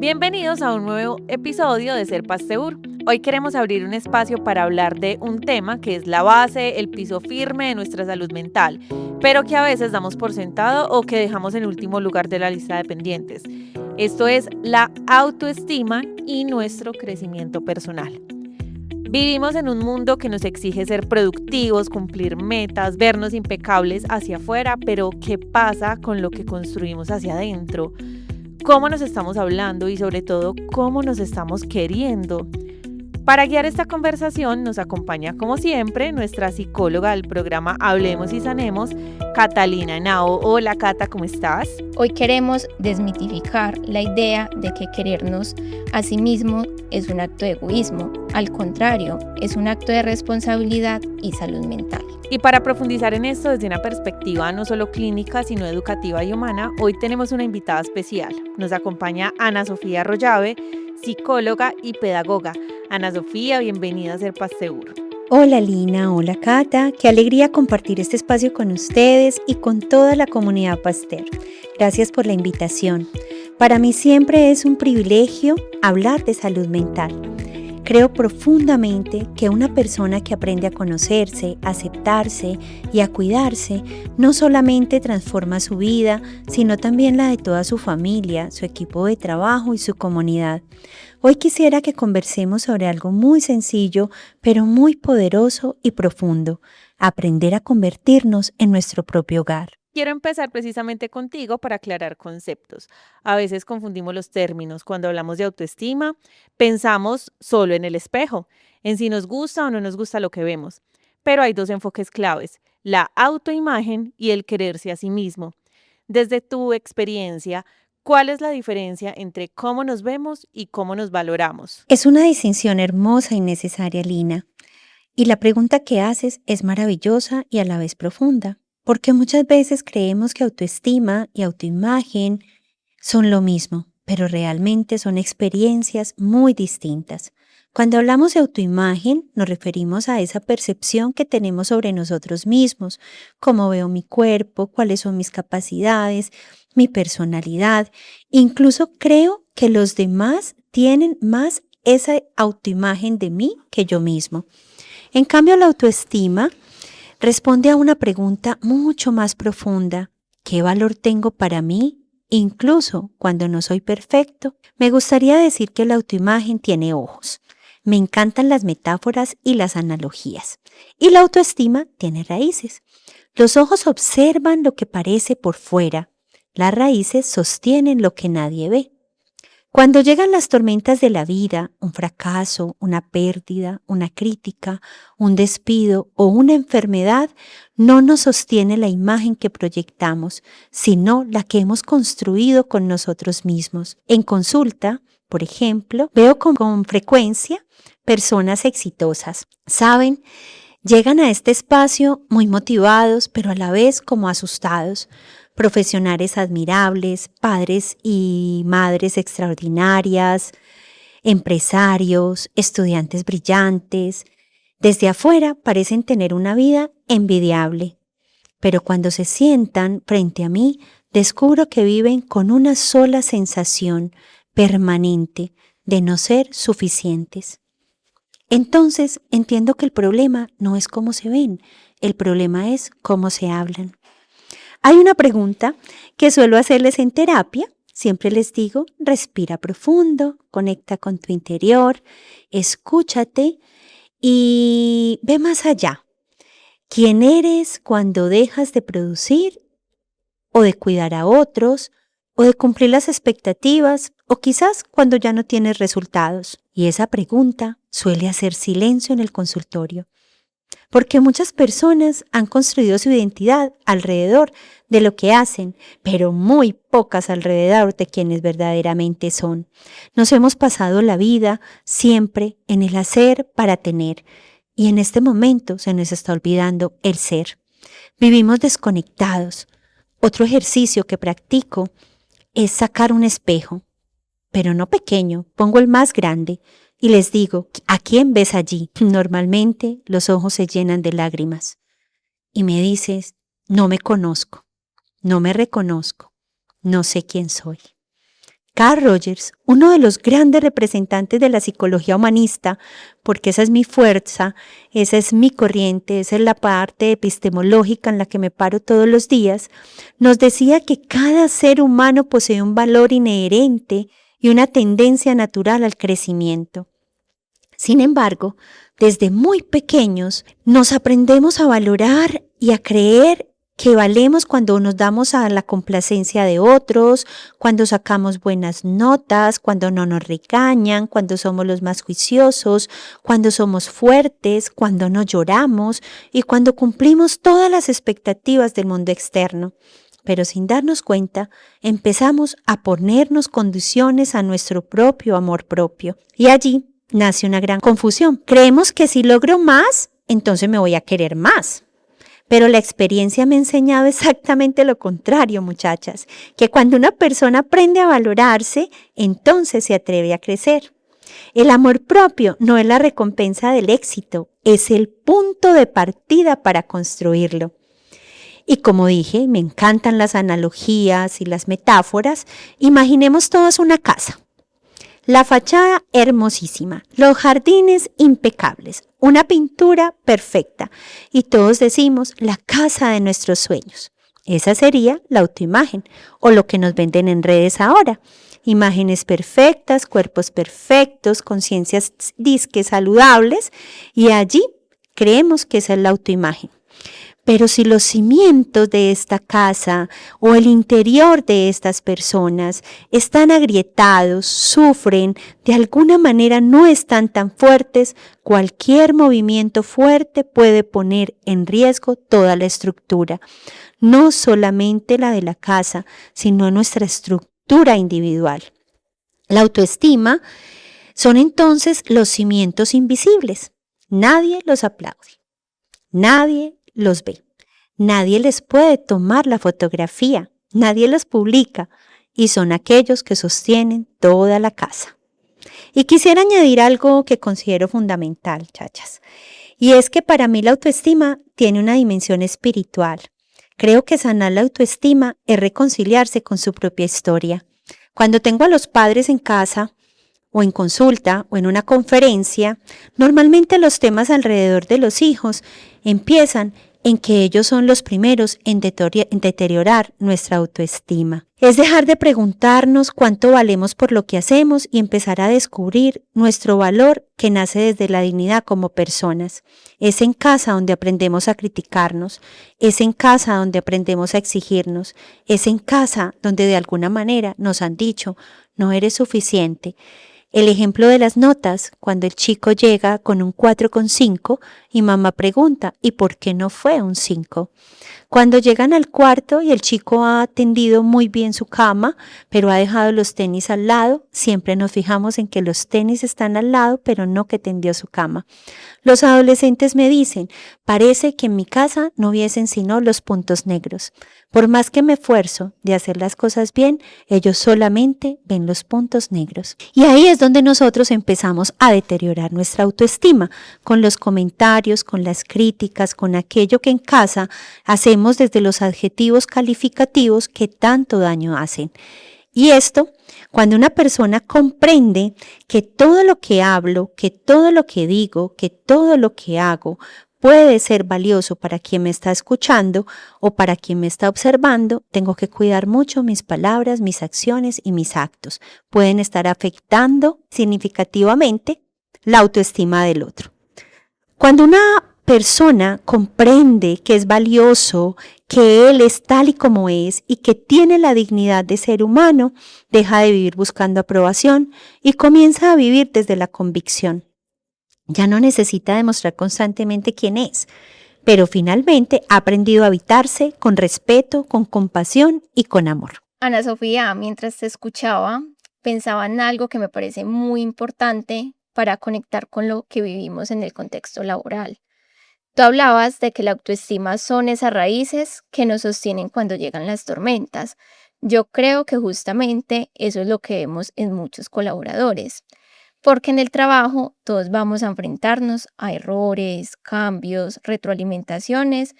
Bienvenidos a un nuevo episodio de Ser Pasteur. Hoy queremos abrir un espacio para hablar de un tema que es la base, el piso firme de nuestra salud mental, pero que a veces damos por sentado o que dejamos en último lugar de la lista de pendientes. Esto es la autoestima y nuestro crecimiento personal. Vivimos en un mundo que nos exige ser productivos, cumplir metas, vernos impecables hacia afuera, pero ¿qué pasa con lo que construimos hacia adentro? ¿Cómo nos estamos hablando y sobre todo cómo nos estamos queriendo? Para guiar esta conversación nos acompaña como siempre nuestra psicóloga del programa Hablemos y Sanemos, Catalina Henao. Hola Cata, ¿cómo estás? Hoy queremos desmitificar la idea de que querernos a sí mismo es un acto de egoísmo. Al contrario, es un acto de responsabilidad y salud mental. Y para profundizar en esto desde una perspectiva no solo clínica, sino educativa y humana, hoy tenemos una invitada especial. Nos acompaña Ana Sofía Rollave, psicóloga y pedagoga. Ana Sofía, bienvenida a Ser Pasteur. Hola Lina, hola Cata, qué alegría compartir este espacio con ustedes y con toda la comunidad Pasteur. Gracias por la invitación. Para mí siempre es un privilegio hablar de salud mental. Creo profundamente que una persona que aprende a conocerse, a aceptarse y a cuidarse, no solamente transforma su vida, sino también la de toda su familia, su equipo de trabajo y su comunidad. Hoy quisiera que conversemos sobre algo muy sencillo, pero muy poderoso y profundo: aprender a convertirnos en nuestro propio hogar. Quiero empezar precisamente contigo para aclarar conceptos. A veces confundimos los términos. Cuando hablamos de autoestima, pensamos solo en el espejo, en si nos gusta o no nos gusta lo que vemos. Pero hay dos enfoques claves: la autoimagen y el quererse a sí mismo. Desde tu experiencia, ¿cuál es la diferencia entre cómo nos vemos y cómo nos valoramos? Es una distinción hermosa y necesaria, Lina. Y la pregunta que haces es maravillosa y a la vez profunda, porque muchas veces creemos que autoestima y autoimagen son lo mismo, pero realmente son experiencias muy distintas. Cuando hablamos de autoimagen, nos referimos a esa percepción que tenemos sobre nosotros mismos: cómo veo mi cuerpo, cuáles son mis capacidades, mi personalidad. Incluso creo que los demás tienen más esa autoimagen de mí que yo mismo. En cambio, la autoestima responde a una pregunta mucho más profunda: ¿qué valor tengo para mí, incluso cuando no soy perfecto? Me gustaría decir que la autoimagen tiene ojos. Me encantan las metáforas y las analogías. Y la autoestima tiene raíces. Los ojos observan lo que parece por fuera. Las raíces sostienen lo que nadie ve. Cuando llegan las tormentas de la vida, un fracaso, una pérdida, una crítica, un despido o una enfermedad, no nos sostiene la imagen que proyectamos, sino la que hemos construido con nosotros mismos. En consulta, por ejemplo, veo con frecuencia personas exitosas. ¿Saben? Llegan a este espacio muy motivados, pero a la vez como asustados. Profesionales admirables, padres y madres extraordinarias, empresarios, estudiantes brillantes. Desde afuera parecen tener una vida envidiable, pero cuando se sientan frente a mí, descubro que viven con una sola sensación permanente de no ser suficientes. Entonces entiendo que el problema no es cómo se ven, el problema es cómo se hablan. Hay una pregunta que suelo hacerles en terapia. Siempre les digo: respira profundo, conecta con tu interior, escúchate y ve más allá. ¿Quién eres cuando dejas de producir o de cuidar a otros o de cumplir las expectativas, o quizás cuando ya no tienes resultados? Y esa pregunta suele hacer silencio en el consultorio, porque muchas personas han construido su identidad alrededor de lo que hacen, pero muy pocas alrededor de quienes verdaderamente son. Nos hemos pasado la vida siempre en el hacer para tener, y en este momento se nos está olvidando el ser. Vivimos desconectados. Otro ejercicio que practico es sacar un espejo, pero no pequeño, pongo el más grande y les digo: ¿a quién ves allí? Normalmente los ojos se llenan de lágrimas y me dices: no me conozco, no me reconozco, no sé quién soy. Carl Rogers, uno de los grandes representantes de la psicología humanista, porque esa es mi fuerza, esa es mi corriente, esa es la parte epistemológica en la que me paro todos los días, nos decía que cada ser humano posee un valor inherente y una tendencia natural al crecimiento. Sin embargo, desde muy pequeños nos aprendemos a valorar y a creer que valemos cuando nos damos a la complacencia de otros, cuando sacamos buenas notas, cuando no nos regañan, cuando somos los más juiciosos, cuando somos fuertes, cuando no lloramos y cuando cumplimos todas las expectativas del mundo externo. Pero sin darnos cuenta, empezamos a ponernos condiciones a nuestro propio amor propio. Y allí nace una gran confusión. Creemos que si logro más, entonces me voy a querer más. Pero la experiencia me ha enseñado exactamente lo contrario, muchachas, que cuando una persona aprende a valorarse, entonces se atreve a crecer. El amor propio no es la recompensa del éxito, es el punto de partida para construirlo. Y como dije, me encantan las analogías y las metáforas. Imaginemos todos una casa. La fachada hermosísima, los jardines impecables, una pintura perfecta y todos decimos la casa de nuestros sueños. Esa sería la autoimagen o lo que nos venden en redes ahora. Imágenes perfectas, cuerpos perfectos, conciencias disque saludables y allí creemos que esa es la autoimagen. Pero si los cimientos de esta casa o el interior de estas personas están agrietados, sufren, de alguna manera no están tan fuertes, cualquier movimiento fuerte puede poner en riesgo toda la estructura. No solamente la de la casa, sino nuestra estructura individual. La autoestima son entonces los cimientos invisibles. Nadie los aplaude. Nadie los ve. Nadie les puede tomar la fotografía, nadie los publica y son aquellos que sostienen toda la casa. Y quisiera añadir algo que considero fundamental, chachas, y es que para mí la autoestima tiene una dimensión espiritual. Creo que sanar la autoestima es reconciliarse con su propia historia. Cuando tengo a los padres en casa, o en consulta, o en una conferencia, normalmente los temas alrededor de los hijos empiezan en que ellos son los primeros en deteriorar nuestra autoestima. Es dejar de preguntarnos cuánto valemos por lo que hacemos y empezar a descubrir nuestro valor que nace desde la dignidad como personas. Es en casa donde aprendemos a criticarnos, es en casa donde aprendemos a exigirnos, es en casa donde de alguna manera nos han dicho, no eres suficiente. El ejemplo de las notas, cuando el chico llega con un 4,5 y mamá pregunta, ¿y por qué no fue un 5? Cuando llegan al cuarto y el chico ha tendido muy bien su cama, pero ha dejado los tenis al lado, siempre nos fijamos en que los tenis están al lado, pero no que tendió su cama. Los adolescentes me dicen, parece que en mi casa no hubiesen sino los puntos negros. Por más que me esfuerzo de hacer las cosas bien, ellos solamente ven los puntos negros. Y ahí es donde nosotros empezamos a deteriorar nuestra autoestima, con los comentarios, con las críticas, con aquello que en casa hacemos desde los adjetivos calificativos que tanto daño hacen. Y esto, cuando una persona comprende que todo lo que hablo, que todo lo que digo, que todo lo que hago puede ser valioso para quien me está escuchando o para quien me está observando, tengo que cuidar mucho mis palabras, mis acciones y mis actos. Pueden estar afectando significativamente la autoestima del otro. Cuando una persona comprende que es valioso, que él es tal y como es y que tiene la dignidad de ser humano, deja de vivir buscando aprobación y comienza a vivir desde la convicción. Ya no necesita demostrar constantemente quién es, pero finalmente ha aprendido a habitarse con respeto, con compasión y con amor. Ana Sofía, mientras te escuchaba, pensaba en algo que me parece muy importante para conectar con lo que vivimos en el contexto laboral. Tú hablabas de que la autoestima son esas raíces que nos sostienen cuando llegan las tormentas. Yo creo que justamente eso es lo que vemos en muchos colaboradores, porque en el trabajo todos vamos a enfrentarnos a errores, cambios, retroalimentaciones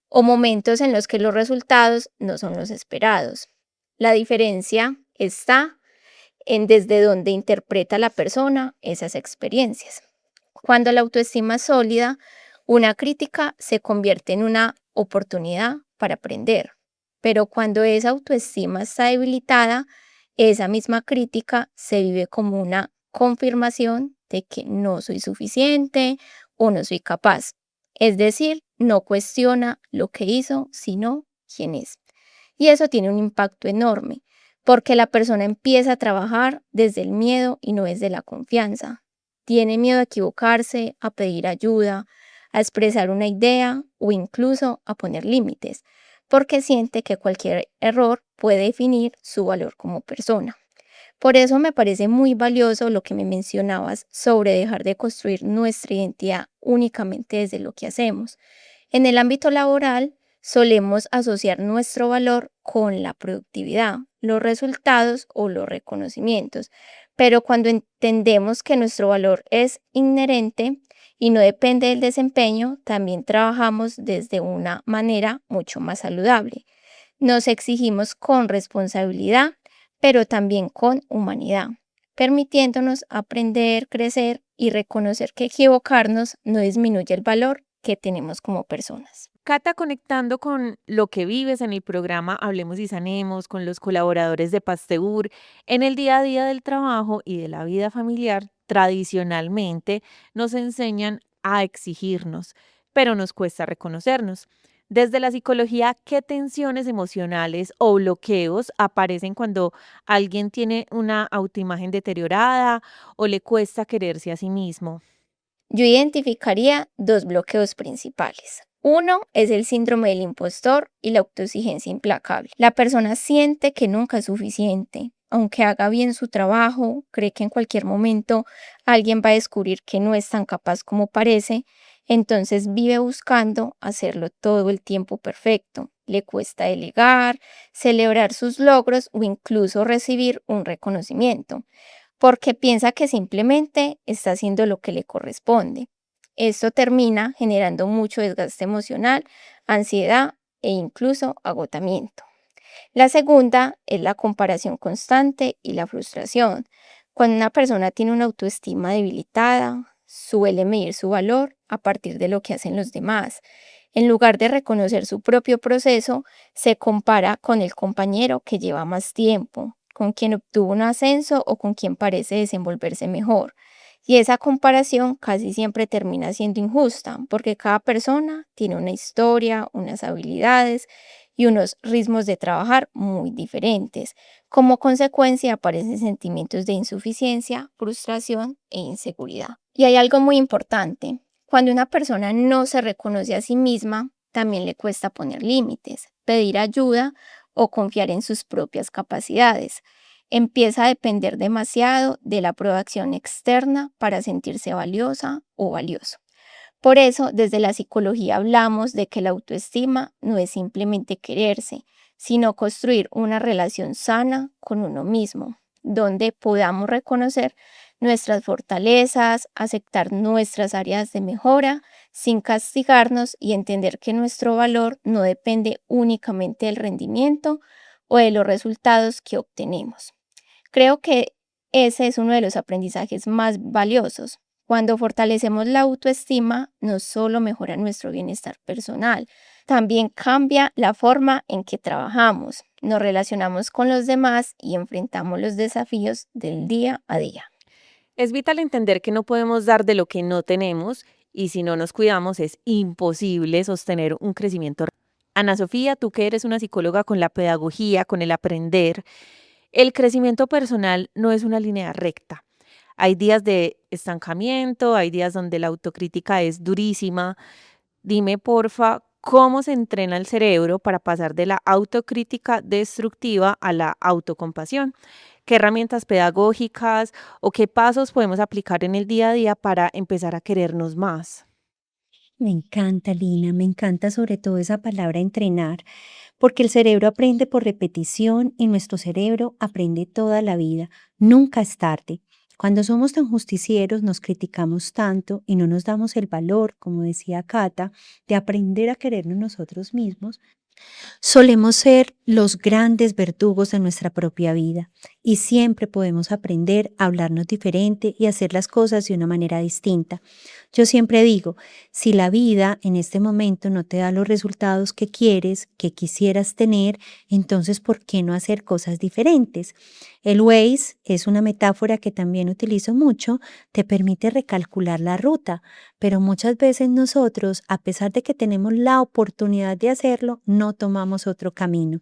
o momentos en los que los resultados no son los esperados. La diferencia está en desde donde interpreta la persona esas experiencias. Cuando la autoestima es sólida, una crítica se convierte en una oportunidad para aprender. Pero cuando esa autoestima está debilitada, esa misma crítica se vive como una confirmación de que no soy suficiente o no soy capaz. Es decir, no cuestiona lo que hizo, sino quién es. Y eso tiene un impacto enorme, porque la persona empieza a trabajar desde el miedo y no desde la confianza. Tiene miedo a equivocarse, a pedir ayuda, a expresar una idea o incluso a poner límites, porque siente que cualquier error puede definir su valor como persona. Por eso me parece muy valioso lo que me mencionabas sobre dejar de construir nuestra identidad únicamente desde lo que hacemos. En el ámbito laboral, solemos asociar nuestro valor con la productividad, los resultados o los reconocimientos, pero cuando entendemos que nuestro valor es inherente y no depende del desempeño, también trabajamos desde una manera mucho más saludable. Nos exigimos con responsabilidad, pero también con humanidad, permitiéndonos aprender, crecer y reconocer que equivocarnos no disminuye el valor que tenemos como personas. Cata, conectando con lo que vives en el programa Hablemos y Sanemos, con los colaboradores de Pasteur, en el día a día del trabajo y de la vida familiar, tradicionalmente nos enseñan a exigirnos, pero nos cuesta reconocernos. Desde la psicología, ¿qué tensiones emocionales o bloqueos aparecen cuando alguien tiene una autoimagen deteriorada o le cuesta quererse a sí mismo? Yo identificaría dos bloqueos principales. Uno es el síndrome del impostor y la autoexigencia implacable. La persona siente que nunca es suficiente. Aunque haga bien su trabajo, cree que en cualquier momento alguien va a descubrir que no es tan capaz como parece, entonces vive buscando hacerlo todo el tiempo perfecto. Le cuesta delegar, celebrar sus logros o incluso recibir un reconocimiento porque piensa que simplemente está haciendo lo que le corresponde. Esto termina generando mucho desgaste emocional, ansiedad e incluso agotamiento. La segunda es la comparación constante y la frustración. Cuando una persona tiene una autoestima debilitada, suele medir su valor a partir de lo que hacen los demás. En lugar de reconocer su propio proceso, se compara con el compañero que lleva más tiempo, con quien obtuvo un ascenso o con quien parece desenvolverse mejor. Y esa comparación casi siempre termina siendo injusta, porque cada persona tiene una historia, unas habilidades y unos ritmos de trabajar muy diferentes. Como consecuencia aparecen sentimientos de insuficiencia, frustración e inseguridad. Y hay algo muy importante. Cuando una persona no se reconoce a sí misma, también le cuesta poner límites, pedir ayuda o confiar en sus propias capacidades. Empieza a depender demasiado de la aprobación externa para sentirse valiosa o valioso. Por eso, desde la psicología hablamos de que la autoestima no es simplemente quererse, sino construir una relación sana con uno mismo, donde podamos reconocer nuestras fortalezas, aceptar nuestras áreas de mejora sin castigarnos y entender que nuestro valor no depende únicamente del rendimiento o de los resultados que obtenemos. Creo que ese es uno de los aprendizajes más valiosos. Cuando fortalecemos la autoestima, no solo mejora nuestro bienestar personal, también cambia la forma en que trabajamos, nos relacionamos con los demás y enfrentamos los desafíos del día a día. Es vital entender que no podemos dar de lo que no tenemos y si no nos cuidamos es imposible sostener un crecimiento. Ana Sofía, tú que eres una psicóloga con la pedagogía, con el aprender, el crecimiento personal no es una línea recta. Hay días de estancamiento, hay días donde la autocrítica es durísima. Dime, porfa, ¿cómo se entrena el cerebro para pasar de la autocrítica destructiva a la autocompasión? ¿Qué herramientas pedagógicas o qué pasos podemos aplicar en el día a día para empezar a querernos más? Me encanta, Lina, me encanta sobre todo esa palabra entrenar, porque el cerebro aprende por repetición y nuestro cerebro aprende toda la vida. Nunca es tarde. Cuando somos tan justicieros, nos criticamos tanto y no nos damos el valor, como decía Cata, de aprender a querernos nosotros mismos. Solemos ser los grandes verdugos de nuestra propia vida y siempre podemos aprender a hablarnos diferente y hacer las cosas de una manera distinta. Yo siempre digo, si la vida en este momento no te da los resultados que quieres, que quisieras tener, entonces ¿por qué no hacer cosas diferentes? El Waze es una metáfora que también utilizo mucho, te permite recalcular la ruta, pero muchas veces nosotros, a pesar de que tenemos la oportunidad de hacerlo, no tomamos otro camino.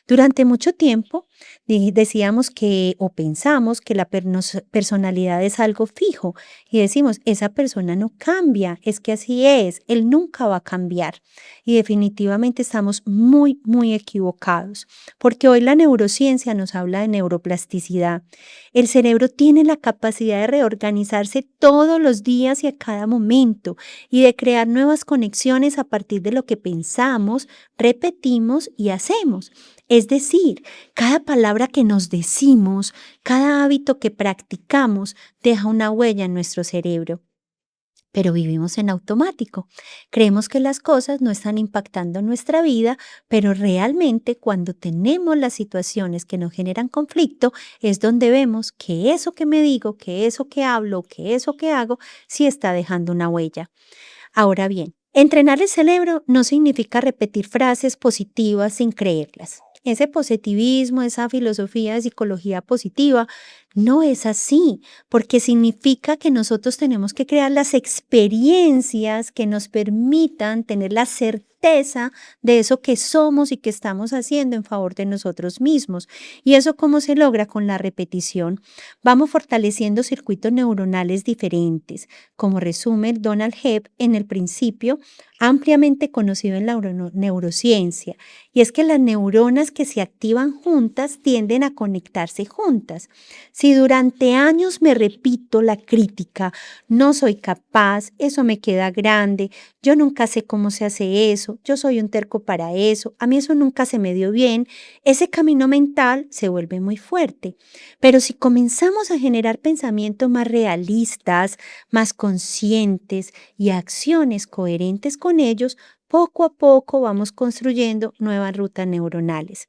Durante mucho tiempo decíamos que o pensamos que la personalidad es algo fijo y decimos, esa persona no cambia, es que así es, él nunca va a cambiar. Y definitivamente estamos muy, muy equivocados, porque hoy la neurociencia nos habla de neuroplasticidad. El cerebro tiene la capacidad de reorganizarse todos los días y a cada momento y de crear nuevas conexiones a partir de lo que pensamos, repetimos y hacemos. Es decir, cada palabra que nos decimos, cada hábito que practicamos deja una huella en nuestro cerebro. Pero vivimos en automático. Creemos que las cosas no están impactando nuestra vida, pero realmente cuando tenemos las situaciones que nos generan conflicto es donde vemos que eso que me digo, que eso que hablo, que eso que hago, sí está dejando una huella. Ahora bien, entrenar el cerebro no significa repetir frases positivas sin creerlas. Ese positivismo, esa filosofía de psicología positiva, no es así, porque significa que nosotros tenemos que crear las experiencias que nos permitan tener la certeza de eso que somos y que estamos haciendo en favor de nosotros mismos. ¿Y eso cómo se logra? Con la repetición. Vamos fortaleciendo circuitos neuronales diferentes, como resume Donald Hebb en el principio, ampliamente conocido en la neurociencia, y es que las neuronas que se activan juntas tienden a conectarse juntas. Si durante años me repito la crítica, no soy capaz, eso me queda grande, yo nunca sé cómo se hace eso, yo soy un terco para eso, a mí eso nunca se me dio bien, ese camino mental se vuelve muy fuerte. Pero si comenzamos a generar pensamientos más realistas, más conscientes y acciones coherentes con ellos, poco a poco vamos construyendo nuevas rutas neuronales.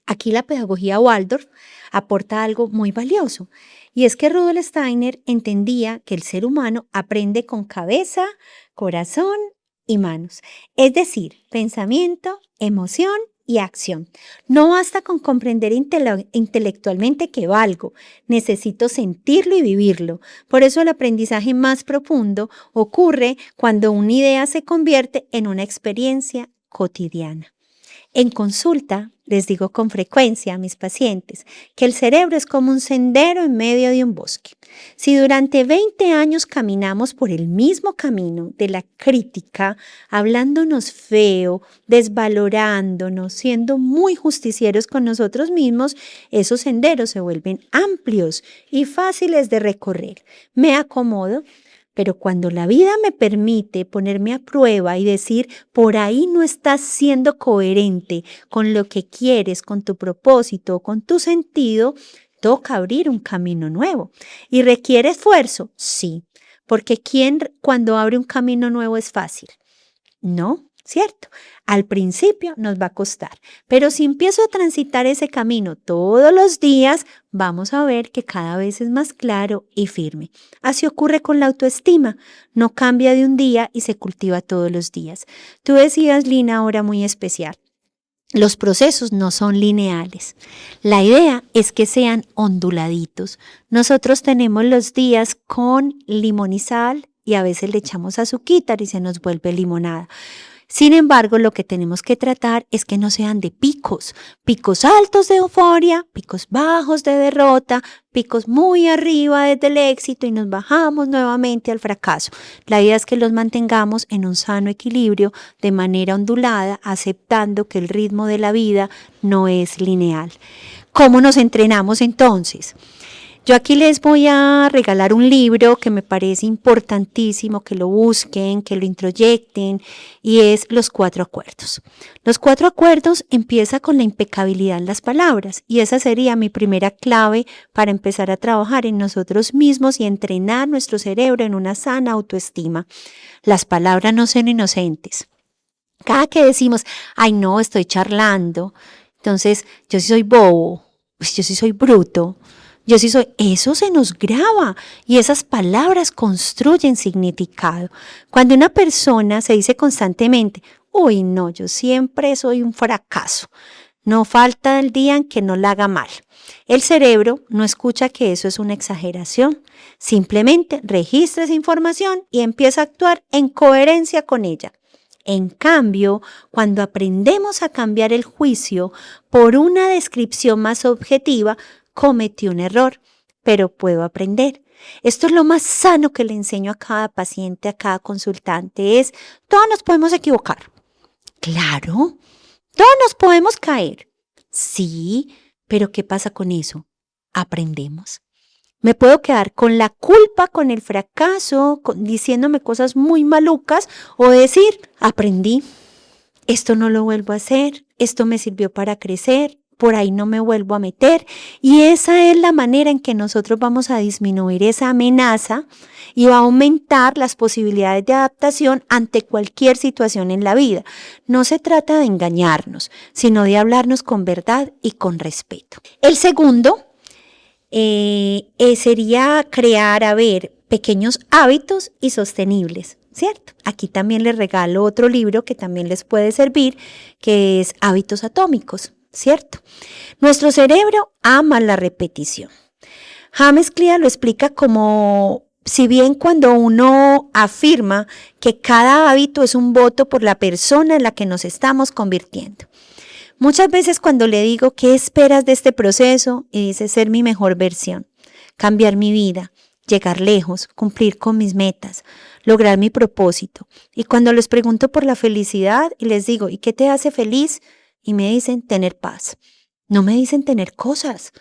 Aquí la pedagogía Waldorf aporta algo muy valioso, y es que Rudolf Steiner entendía que el ser humano aprende con cabeza, corazón y manos, es decir, pensamiento, emoción y acción. No basta con comprender intelectualmente que valgo, necesito sentirlo y vivirlo. Por eso el aprendizaje más profundo ocurre cuando una idea se convierte en una experiencia cotidiana. En consulta, les digo con frecuencia a mis pacientes que el cerebro es como un sendero en medio de un bosque. Si durante 20 años caminamos por el mismo camino de la crítica, hablándonos feo, desvalorándonos, siendo muy justicieros con nosotros mismos, esos senderos se vuelven amplios y fáciles de recorrer. Me acomodo. Pero cuando la vida me permite ponerme a prueba y decir, por ahí no estás siendo coherente con lo que quieres, con tu propósito, con tu sentido, toca abrir un camino nuevo. ¿Y requiere esfuerzo? Sí, porque ¿quién cuando abre un camino nuevo es fácil? No, ¿cierto? Al principio nos va a costar, pero si empiezo a transitar ese camino todos los días, vamos a ver que cada vez es más claro y firme. Así ocurre con la autoestima, no cambia de un día y se cultiva todos los días. Tú decías, Lina, ahora muy especial. Los procesos no son lineales. La idea es que sean onduladitos. Nosotros tenemos los días con limón y sal y a veces le echamos azuquitar y se nos vuelve limonada. Sin embargo, lo que tenemos que tratar es que no sean de picos altos de euforia, picos bajos de derrota, picos muy arriba desde el éxito y nos bajamos nuevamente al fracaso. La idea es que los mantengamos en un sano equilibrio de manera ondulada, aceptando que el ritmo de la vida no es lineal. ¿Cómo nos entrenamos entonces? Yo aquí les voy a regalar un libro que me parece importantísimo que lo busquen, que lo introyecten, y es Los 4 Acuerdos. Los 4 Acuerdos empieza con la impecabilidad en las palabras, y esa sería mi primera clave para empezar a trabajar en nosotros mismos y entrenar nuestro cerebro en una sana autoestima. Las palabras no son inocentes. Cada que decimos, ay no, estoy charlando, entonces yo sí soy bobo. pues yo sí soy bruto, eso se nos graba y esas palabras construyen significado. Cuando una persona se dice constantemente, uy, no, yo siempre soy un fracaso, no falta el día en que no la haga mal. El cerebro no escucha que eso es una exageración, simplemente registra esa información y empieza a actuar en coherencia con ella. En cambio, cuando aprendemos a cambiar el juicio por una descripción más objetiva, cometí un error, pero puedo aprender. Esto es lo más sano que le enseño a cada paciente, a cada consultante, es todos nos podemos equivocar. Claro, todos nos podemos caer. Sí, pero ¿qué pasa con eso? Aprendemos. Me puedo quedar con la culpa, con el fracaso, diciéndome cosas muy malucas o decir, aprendí, esto no lo vuelvo a hacer, esto me sirvió para crecer, por ahí no me vuelvo a meter. Y esa es la manera en que nosotros vamos a disminuir esa amenaza y va a aumentar las posibilidades de adaptación ante cualquier situación en la vida. No se trata de engañarnos, sino de hablarnos con verdad y con respeto. El segundo sería crear, pequeños hábitos y sostenibles, ¿cierto? Aquí también les regalo otro libro que también les puede servir, que es Hábitos Atómicos, ¿cierto? Nuestro cerebro ama la repetición. James Clear lo explica como, si bien cuando uno afirma que cada hábito es un voto por la persona en la que nos estamos convirtiendo. Muchas veces cuando le digo, ¿qué esperas de este proceso? Y dice, ser mi mejor versión, cambiar mi vida, llegar lejos, cumplir con mis metas, lograr mi propósito. Y cuando les pregunto por la felicidad y les digo, ¿y qué te hace feliz? Y me dicen, tener paz. No me dicen tener cosas,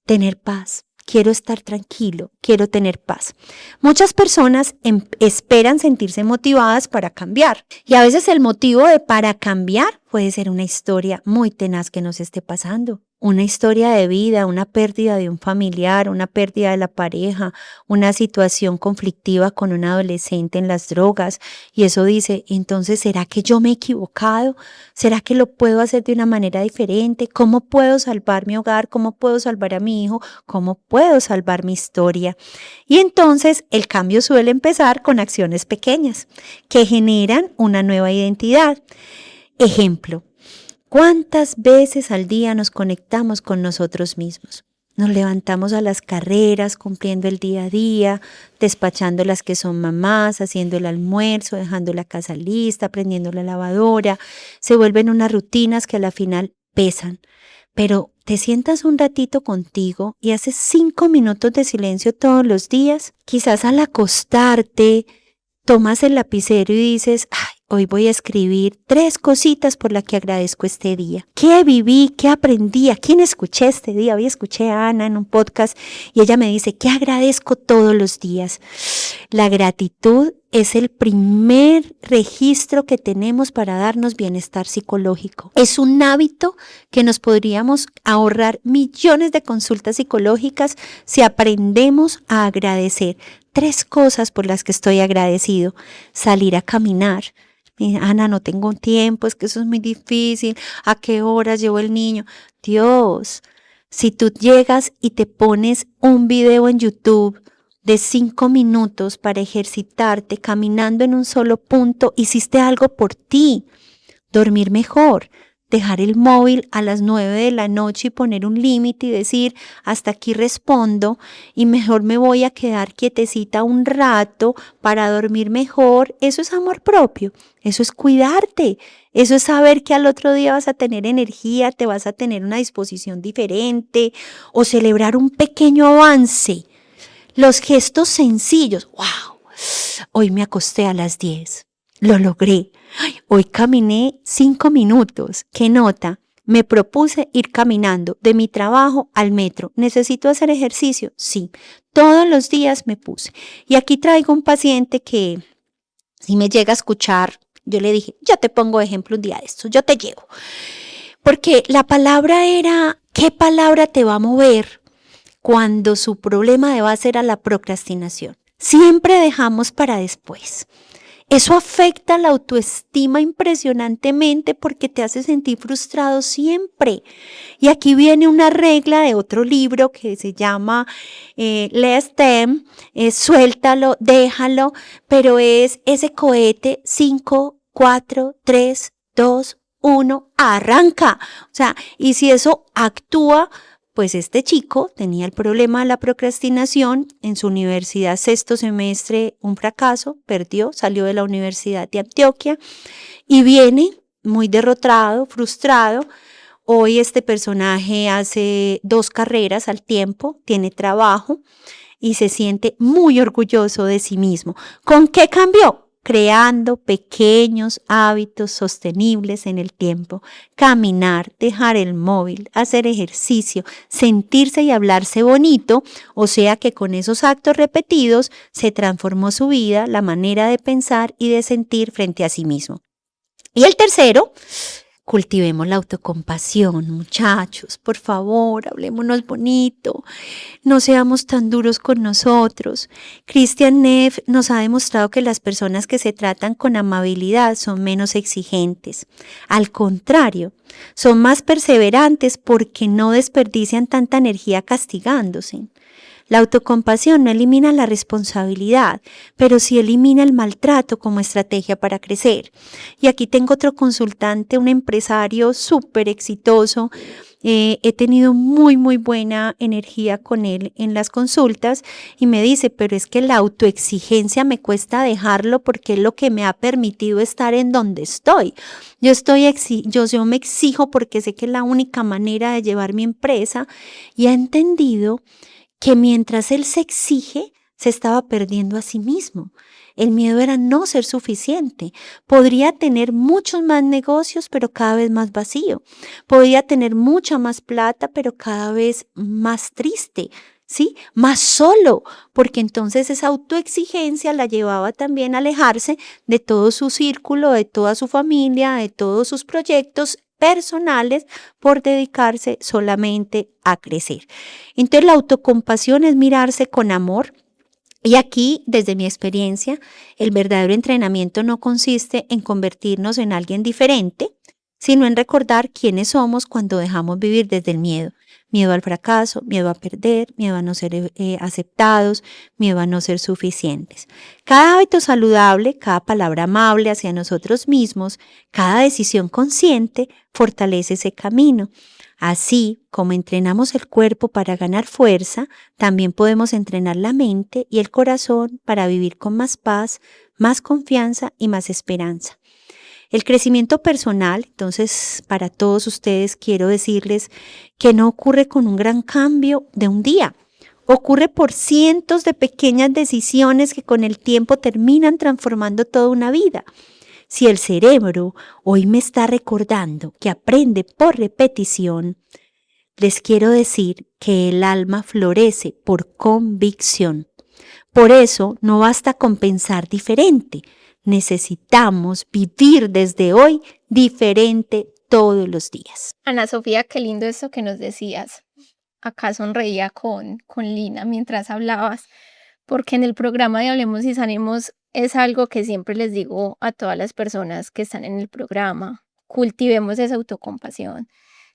tener paz. Quiero estar tranquilo, quiero tener paz. Muchas personas esperan sentirse motivadas para cambiar. Y a veces el motivo de para cambiar puede ser una historia muy tenaz que nos esté pasando. Una historia de vida, una pérdida de un familiar, una pérdida de la pareja, una situación conflictiva con un adolescente en las drogas. Y eso dice, entonces, ¿será que yo me he equivocado? ¿Será que lo puedo hacer de una manera diferente? ¿Cómo puedo salvar mi hogar? ¿Cómo puedo salvar a mi hijo? ¿Cómo puedo salvar mi historia? Y entonces el cambio suele empezar con acciones pequeñas que generan una nueva identidad. Ejemplo. ¿Cuántas veces al día nos conectamos con nosotros mismos? Nos levantamos a las carreras, cumpliendo el día a día, despachando las que son mamás, haciendo el almuerzo, dejando la casa lista, prendiendo la lavadora. Se vuelven unas rutinas que a la final pesan. Pero te sientas un ratito contigo y haces 5 minutos de silencio todos los días. Quizás al acostarte, tomas el lapicero y dices, hoy voy a escribir 3 cositas por las que agradezco este día. ¿Qué viví? ¿Qué aprendí? ¿A quién escuché este día? Hoy escuché a Ana en un podcast y ella me dice, ¿qué agradezco todos los días? La gratitud es el primer registro que tenemos para darnos bienestar psicológico. Es un hábito que nos podríamos ahorrar millones de consultas psicológicas si aprendemos a agradecer. 3 cosas por las que estoy agradecido. Salir a caminar. Ana, no tengo tiempo, es que eso es muy difícil. ¿A qué horas llevo el niño? Dios, si tú llegas y te pones un video en YouTube de 5 minutos para ejercitarte caminando en un solo punto, hiciste algo por ti. Dormir mejor. Dejar el móvil a las 9 de la noche y poner un límite y decir, hasta aquí respondo y mejor me voy a quedar quietecita un rato para dormir mejor. Eso es amor propio, eso es cuidarte, eso es saber que al otro día vas a tener energía, te vas a tener una disposición diferente o celebrar un pequeño avance. Los gestos sencillos, wow, hoy me acosté a las 10. Lo logré. Hoy caminé 5 minutos. ¿Qué nota? Me propuse ir caminando de mi trabajo al metro. ¿Necesito hacer ejercicio? Sí. Todos los días me puse. Y aquí traigo un paciente que, si me llega a escuchar, yo le dije, yo te pongo ejemplo un día de estos, yo te llevo. Porque la palabra era, ¿qué palabra te va a mover cuando su problema de base era la procrastinación? Siempre dejamos para después. Eso afecta la autoestima impresionantemente porque te hace sentir frustrado siempre. Y aquí viene una regla de otro libro que se llama Less Them, suéltalo, déjalo, pero es ese cohete 5, 4, 3, 2, 1, arranca. O sea, y si eso actúa, pues este chico tenía el problema de la procrastinación, en su universidad sexto semestre un fracaso, perdió, salió de la Universidad de Antioquia y viene muy derrotado, frustrado. Hoy este personaje hace 2 carreras al tiempo, tiene trabajo y se siente muy orgulloso de sí mismo. ¿Con qué cambió? Creando pequeños hábitos sostenibles en el tiempo. Caminar, dejar el móvil, hacer ejercicio, sentirse y hablarse bonito, o sea que con esos actos repetidos se transformó su vida, la manera de pensar y de sentir frente a sí mismo. Y el tercero, cultivemos la autocompasión, muchachos, por favor, hablémonos bonito, no seamos tan duros con nosotros. Christian Neff nos ha demostrado que las personas que se tratan con amabilidad son menos exigentes. Al contrario, son más perseverantes porque no desperdician tanta energía castigándose. La autocompasión no elimina la responsabilidad, pero sí elimina el maltrato como estrategia para crecer. Y aquí tengo otro consultante, un empresario súper exitoso. He tenido muy buena energía con él en las consultas y me dice, pero es que la autoexigencia me cuesta dejarlo porque es lo que me ha permitido estar en donde estoy. Yo me exijo porque sé que es la única manera de llevar mi empresa y ha entendido que mientras él se exige, se estaba perdiendo a sí mismo. El miedo era no ser suficiente. Podría tener muchos más negocios, pero cada vez más vacío. Podría tener mucha más plata, pero cada vez más triste, ¿sí? Más solo, porque entonces esa autoexigencia la llevaba también a alejarse de todo su círculo, de toda su familia, de todos sus proyectos personales por dedicarse solamente a crecer. Entonces la autocompasión es mirarse con amor. Y aquí, desde mi experiencia, el verdadero entrenamiento no consiste en convertirnos en alguien diferente, sino en recordar quiénes somos cuando dejamos vivir desde el miedo. Miedo al fracaso, miedo a perder, miedo a no ser aceptados, miedo a no ser suficientes. Cada hábito saludable, cada palabra amable hacia nosotros mismos, cada decisión consciente fortalece ese camino. Así como entrenamos el cuerpo para ganar fuerza, también podemos entrenar la mente y el corazón para vivir con más paz, más confianza y más esperanza. El crecimiento personal, entonces, para todos ustedes quiero decirles que no ocurre con un gran cambio de un día. Ocurre por cientos de pequeñas decisiones que con el tiempo terminan transformando toda una vida. Si el cerebro hoy me está recordando que aprende por repetición, les quiero decir que el alma florece por convicción. Por eso no basta con pensar diferente. Necesitamos vivir desde hoy diferente todos los días. Ana Sofía, qué lindo esto que nos decías. Acá sonreía con Lina mientras hablabas, porque en el programa de Hablemos y Sanemos es algo que siempre les digo a todas las personas que están en el programa. Cultivemos esa autocompasión.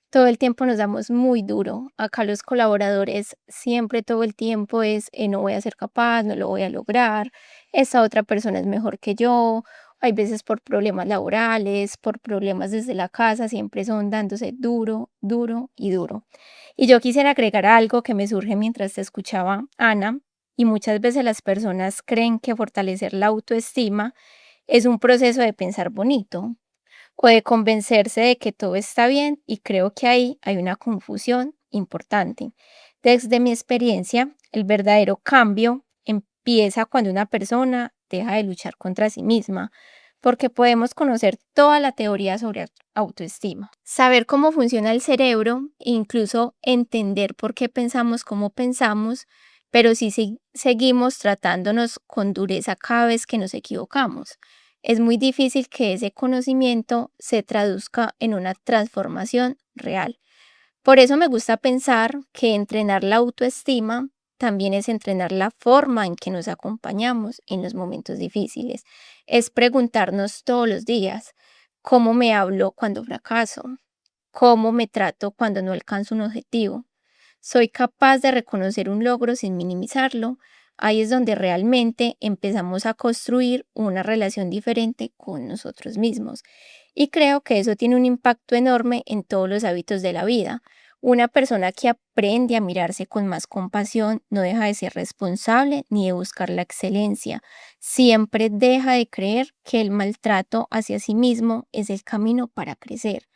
Todo el tiempo nos damos muy duro. Acá los colaboradores siempre todo el tiempo es no voy a ser capaz, no lo voy a lograr, esta otra persona es mejor que yo. Hay veces por problemas laborales, por problemas desde la casa, siempre son dándose duro, duro y duro. Y yo quisiera agregar algo que me surge mientras te escuchaba, Ana, y muchas veces las personas creen que fortalecer la autoestima es un proceso de pensar bonito o de convencerse de que todo está bien, y creo que ahí hay una confusión importante. Desde mi experiencia, el verdadero cambio empieza cuando una persona deja de luchar contra sí misma, porque podemos conocer toda la teoría sobre autoestima, saber cómo funciona el cerebro e incluso entender por qué pensamos como pensamos, pero si seguimos tratándonos con dureza cada vez que nos equivocamos, es muy difícil que ese conocimiento se traduzca en una transformación real. Por eso me gusta pensar que entrenar la autoestima también es entrenar la forma en que nos acompañamos en los momentos difíciles. Es preguntarnos todos los días, ¿cómo me hablo cuando fracaso? ¿Cómo me trato cuando no alcanzo un objetivo? ¿Soy capaz de reconocer un logro sin minimizarlo? Ahí es donde realmente empezamos a construir una relación diferente con nosotros mismos. Y creo que eso tiene un impacto enorme en todos los hábitos de la vida. Una persona que aprende a mirarse con más compasión no deja de ser responsable ni de buscar la excelencia. Siempre deja de creer que el maltrato hacia sí mismo es el camino para crecer.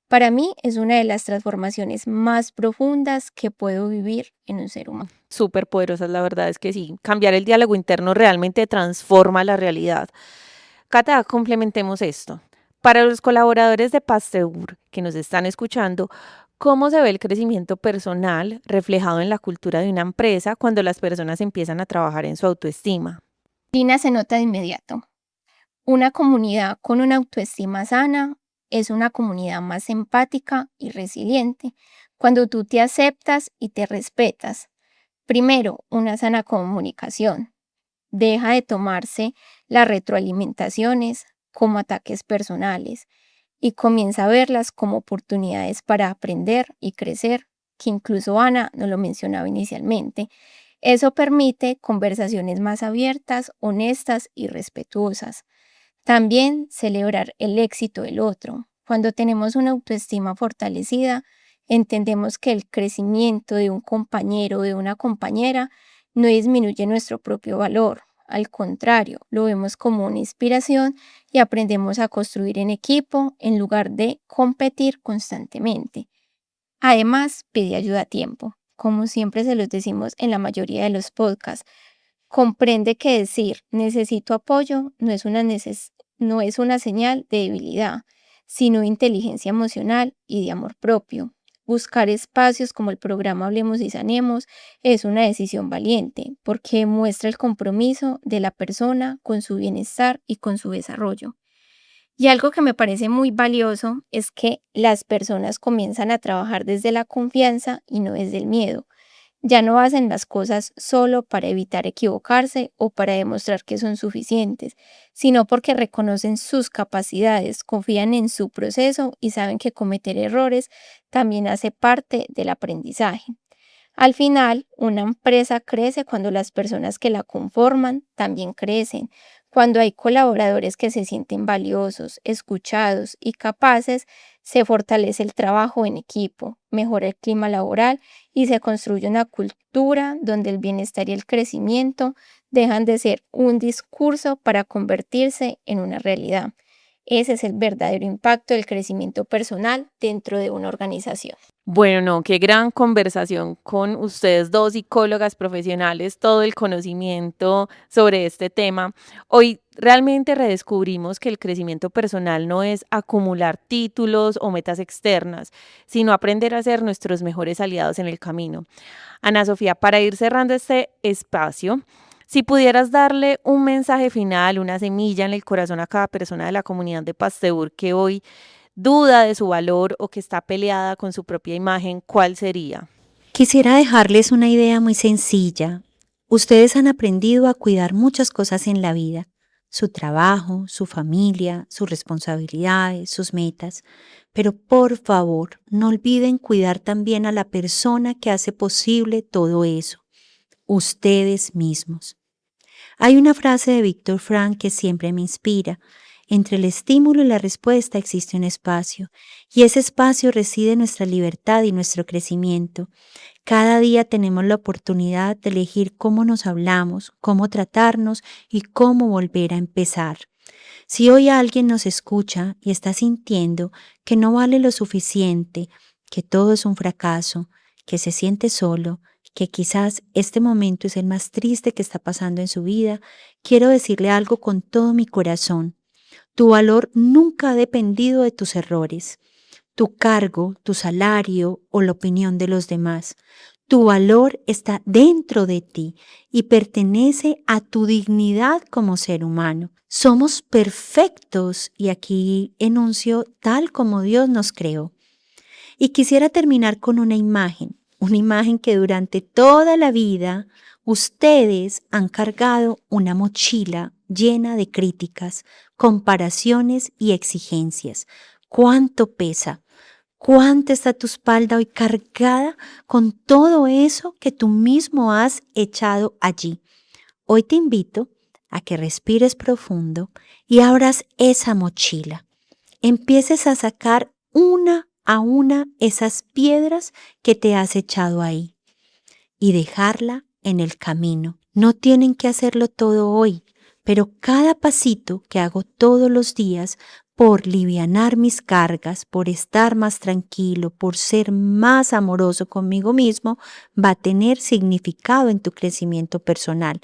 Para mí es una de las transformaciones más profundas que puedo vivir en un ser humano. Súper poderosas, la verdad es que sí. Cambiar el diálogo interno realmente transforma la realidad. Cata, complementemos esto. Para los colaboradores de Pasteur que nos están escuchando, ¿cómo se ve el crecimiento personal reflejado en la cultura de una empresa cuando las personas empiezan a trabajar en su autoestima? Lina se nota de inmediato. Una comunidad con una autoestima sana es una comunidad más empática y resiliente. Cuando tú te aceptas y te respetas, primero, una sana comunicación. Deja de tomarse las retroalimentaciones como ataques personales y comienza a verlas como oportunidades para aprender y crecer, que incluso Ana nos lo mencionaba inicialmente. Eso permite conversaciones más abiertas, honestas y respetuosas. También celebrar el éxito del otro. Cuando tenemos una autoestima fortalecida, entendemos que el crecimiento de un compañero o de una compañera no disminuye nuestro propio valor. Al contrario, lo vemos como una inspiración y aprendemos a construir en equipo en lugar de competir constantemente. Además, pide ayuda a tiempo. Como siempre se los decimos en la mayoría de los podcasts, comprende que decir necesito apoyo no es una señal de debilidad, sino de inteligencia emocional y de amor propio. Buscar espacios como el programa Hablemos y Sanemos es una decisión valiente porque muestra el compromiso de la persona con su bienestar y con su desarrollo. Y algo que me parece muy valioso es que las personas comienzan a trabajar desde la confianza y no desde el miedo. Ya no hacen las cosas solo para evitar equivocarse o para demostrar que son suficientes, sino porque reconocen sus capacidades, confían en su proceso y saben que cometer errores también hace parte del aprendizaje. Al final, una empresa crece cuando las personas que la conforman también crecen. Cuando hay colaboradores que se sienten valiosos, escuchados y capaces, se fortalece el trabajo en equipo, mejora el clima laboral y se construye una cultura donde el bienestar y el crecimiento dejan de ser un discurso para convertirse en una realidad. Ese es el verdadero impacto del crecimiento personal dentro de una organización. Bueno, no, qué gran conversación con ustedes dos psicólogas profesionales, todo el conocimiento sobre este tema. Hoy realmente redescubrimos que el crecimiento personal no es acumular títulos o metas externas, sino aprender a ser nuestros mejores aliados en el camino. Ana Sofía, para ir cerrando este espacio, si pudieras darle un mensaje final, una semilla en el corazón a cada persona de la comunidad de Pasteur que hoy duda de su valor o que está peleada con su propia imagen, ¿cuál sería? Quisiera dejarles una idea muy sencilla. Ustedes han aprendido a cuidar muchas cosas en la vida, su trabajo, su familia, sus responsabilidades, sus metas, pero por favor, no olviden cuidar también a la persona que hace posible todo eso, ustedes mismos. Hay una frase de Víctor Frank que siempre me inspira. Entre el estímulo y la respuesta existe un espacio, y ese espacio reside en nuestra libertad y nuestro crecimiento. Cada día tenemos la oportunidad de elegir cómo nos hablamos, cómo tratarnos y cómo volver a empezar. Si hoy alguien nos escucha y está sintiendo que no vale lo suficiente, que todo es un fracaso, que se siente solo, que quizás este momento es el más triste que está pasando en su vida, quiero decirle algo con todo mi corazón. Tu valor nunca ha dependido de tus errores, tu cargo, tu salario o la opinión de los demás. Tu valor está dentro de ti y pertenece a tu dignidad como ser humano. Somos perfectos y aquí enuncio tal como Dios nos creó. Y quisiera terminar con una imagen. una imagen que durante toda la vida ustedes han cargado una mochila llena de críticas, comparaciones y exigencias. ¿Cuánto pesa? ¿Cuánto está tu espalda hoy cargada con todo eso que tú mismo has echado allí? Hoy te invito a que respires profundo y abras esa mochila. Empieces a sacar una a una esas piedras que te has echado ahí y dejarla en el camino. No tienen que hacerlo todo hoy, pero cada pasito que hago todos los días por livianar mis cargas, por estar más tranquilo, por ser más amoroso conmigo mismo, va a tener significado en tu crecimiento personal.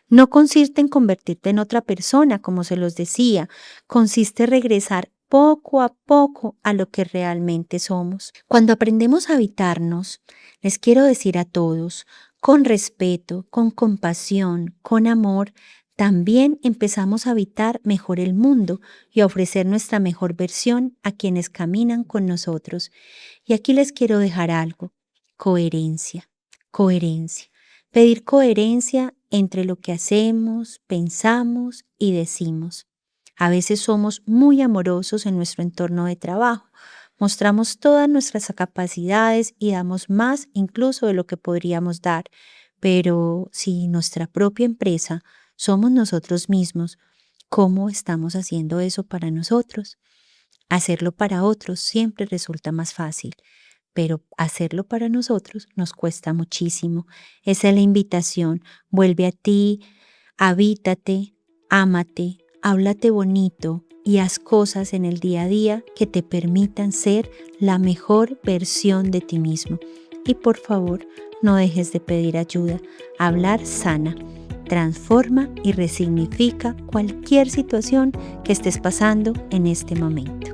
No consiste en convertirte en otra persona, como se los decía, consiste en regresar poco a poco a lo que realmente somos. Cuando aprendemos a habitarnos, les quiero decir a todos, con respeto, con compasión, con amor, también empezamos a habitar mejor el mundo y a ofrecer nuestra mejor versión a quienes caminan con nosotros. Y aquí les quiero dejar algo, coherencia, coherencia. Pedir coherencia entre lo que hacemos, pensamos y decimos. A veces somos muy amorosos en nuestro entorno de trabajo. Mostramos todas nuestras capacidades y damos más incluso de lo que podríamos dar. Pero si nuestra propia empresa somos nosotros mismos, ¿cómo estamos haciendo eso para nosotros? Hacerlo para otros siempre resulta más fácil, pero hacerlo para nosotros nos cuesta muchísimo. Esa es la invitación. Vuelve a ti, habítate, ámate, háblate bonito y haz cosas en el día a día que te permitan ser la mejor versión de ti mismo. Y por favor, no dejes de pedir ayuda. Hablar sana, transforma y resignifica cualquier situación que estés pasando en este momento.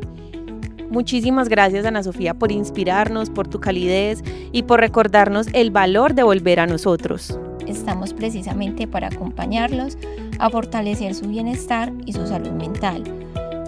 Muchísimas gracias, Ana Sofía, por inspirarnos, por tu calidez y por recordarnos el valor de volver a nosotros. Estamos precisamente para acompañarlos a fortalecer su bienestar y su salud mental,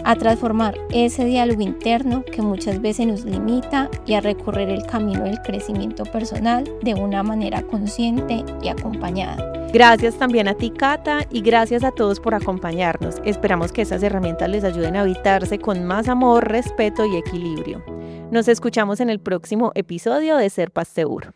a transformar ese diálogo interno que muchas veces nos limita y a recorrer el camino del crecimiento personal de una manera consciente y acompañada. Gracias también a ti, Cata, y gracias a todos por acompañarnos. Esperamos que esas herramientas les ayuden a habitarse con más amor, respeto y equilibrio. Nos escuchamos en el próximo episodio de Ser Pasteur.